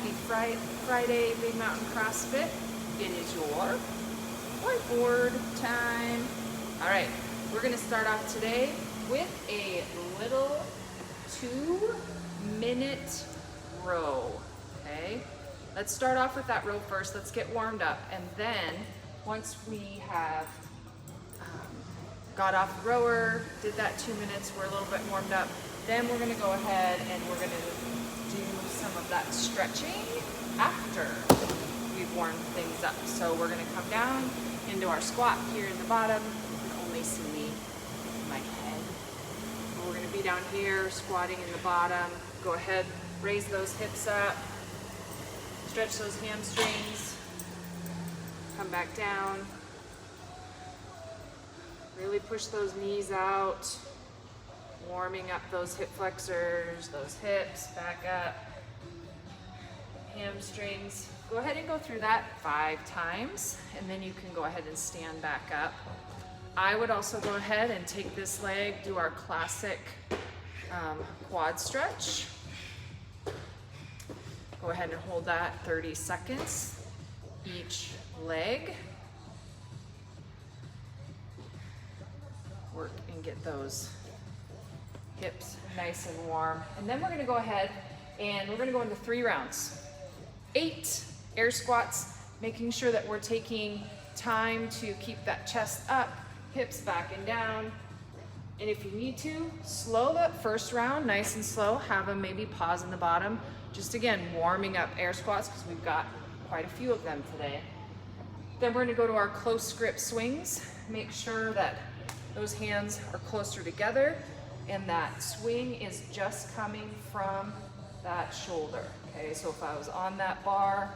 Happy Friday, Big Mountain CrossFit. It is your whiteboard time. All right, we're gonna start off today with a little 2-minute row, okay? Let's start off with that row first. Let's get warmed up. And then once we have got off the rower, did that 2 minutes, we're a little bit warmed up, then we're gonna go ahead and we're gonna do some of that stretching after we've warmed things up. So we're gonna come down into our squat here in the bottom. You can only see me in my head. But we're gonna be down here, squatting in the bottom. Go ahead, raise those hips up, stretch those hamstrings, come back down. Really push those knees out, warming up those hip flexors, those hips, back up, hamstrings. Go ahead and go through that 5 times, and then you can go ahead and stand back up. I would also go ahead and take this leg, do our classic quad stretch. Go ahead and hold that 30 seconds, each leg. Work and get those hips nice and warm. And then we're gonna go ahead and we're gonna go into 3 rounds. 8 air squats, making sure that we're taking time to keep that chest up, hips back and down. And if you need to, slow that first round, nice and slow. Have them maybe pause in the bottom. Just again, warming up air squats because we've got quite a few of them today. Then we're gonna go to our close grip swings. Make sure that those hands are closer together and that swing is just coming from that shoulder. Okay, so if I was on that bar,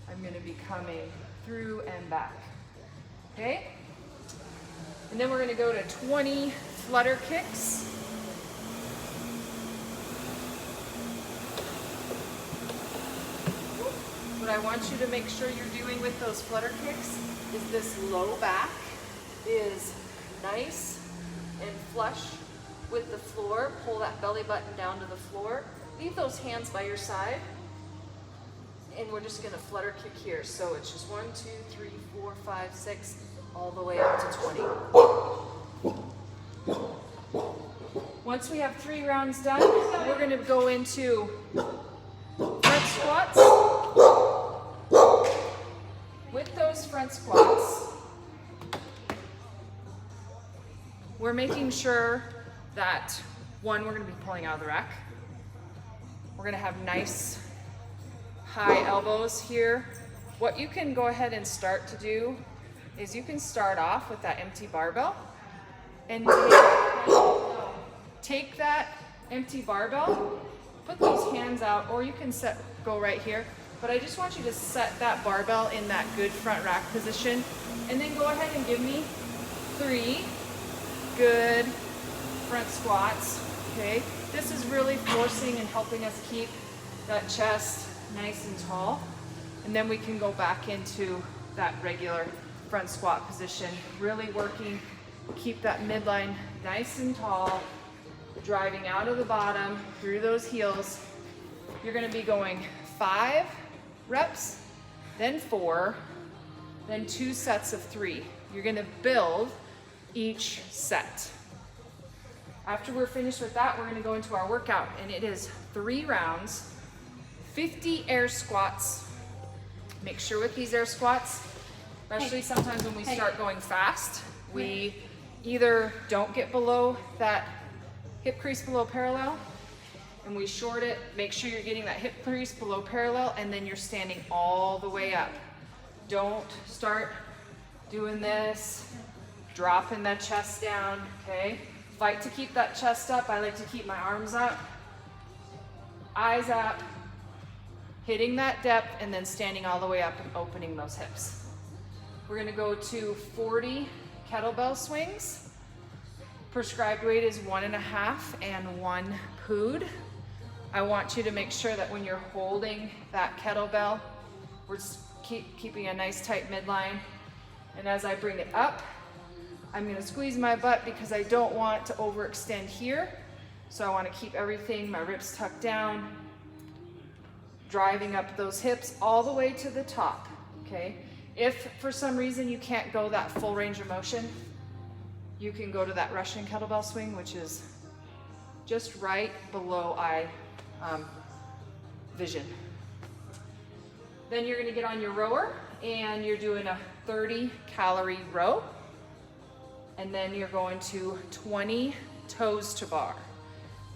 I'm gonna be coming through and back. Okay? And then we're gonna go to 20 flutter kicks. What I want you to make sure you're doing with those flutter kicks is this low back is nice and flush with the floor. Pull that belly button down to the floor. Leave those hands by your side. And we're just gonna flutter kick here. So it's just 1, 2, 3, 4, 5, 6, all the way up to 20. Once we have 3 rounds done, we're gonna go into front squats. With those front squats, we're making sure that, one, we're gonna be pulling out of the rack. We're gonna have nice high elbows here. What you can go ahead and start to do is you can start off with that empty barbell and take that empty barbell, put those hands out, or you can go right here. But I just want you to set that barbell in that good front rack position, and then go ahead and give me 3 good front squats. Okay, this is really forcing and helping us keep that chest nice and tall, and then we can go back into that regular front squat position, really working, keep that midline nice and tall, driving out of the bottom through those heels. You're going to be going 5 reps, then 4, then 2 sets of 3. You're going to build each set. After we're finished with that, we're going to go into our workout, and it is 3 rounds, 50 air squats. Make sure with these air squats, especially sometimes when we start going fast, we either don't get below that hip crease below parallel, and we short it. Make sure you're getting that hip crease below parallel, and then you're standing all the way up. Don't start doing this, dropping that chest down, okay? Fight to keep that chest up. I like to keep my arms up, eyes up, hitting that depth, and then standing all the way up and opening those hips. We're gonna go to 40 kettlebell swings. Prescribed weight is 1.5 and 1 pood. I want you to make sure that when you're holding that kettlebell, we're just keeping a nice tight midline. And as I bring it up, I'm gonna squeeze my butt because I don't want to overextend here. So I wanna keep everything, my ribs tucked down, driving up those hips all the way to the top, okay? If for some reason you can't go that full range of motion, you can go to that Russian kettlebell swing, which is just right below eye vision. Then you're gonna get on your rower and you're doing a 30-calorie row. And then you're going to 20 toes to bar.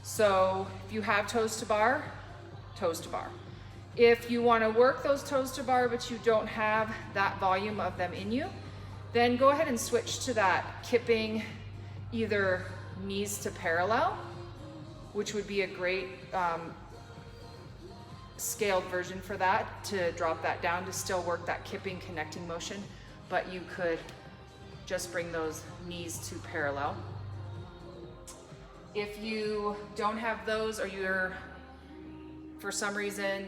So if you have toes to bar, toes to bar. If you want to work those toes to bar, but you don't have that volume of them in you, then go ahead and switch to that kipping either knees to parallel, which would be a great scaled version for that, to drop that down to still work that kipping connecting motion, but you could just bring those knees to parallel. If you don't have those, or you're, for some reason,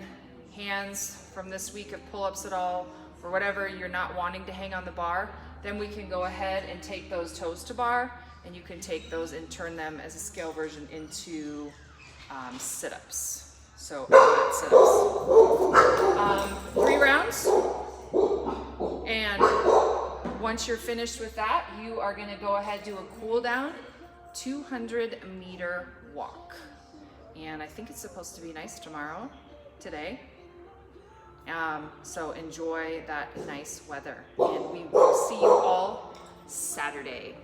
hands from this week of pull-ups at all, or whatever, you're not wanting to hang on the bar, then we can go ahead and take those toes to bar, and you can take those and turn them as a scale version into sit-ups. So sit-ups. 3 rounds, and once you're finished with that, you are gonna go ahead, do a cool down 200-meter walk. And I think it's supposed to be nice today. So enjoy that nice weather. And we will see you all Saturday.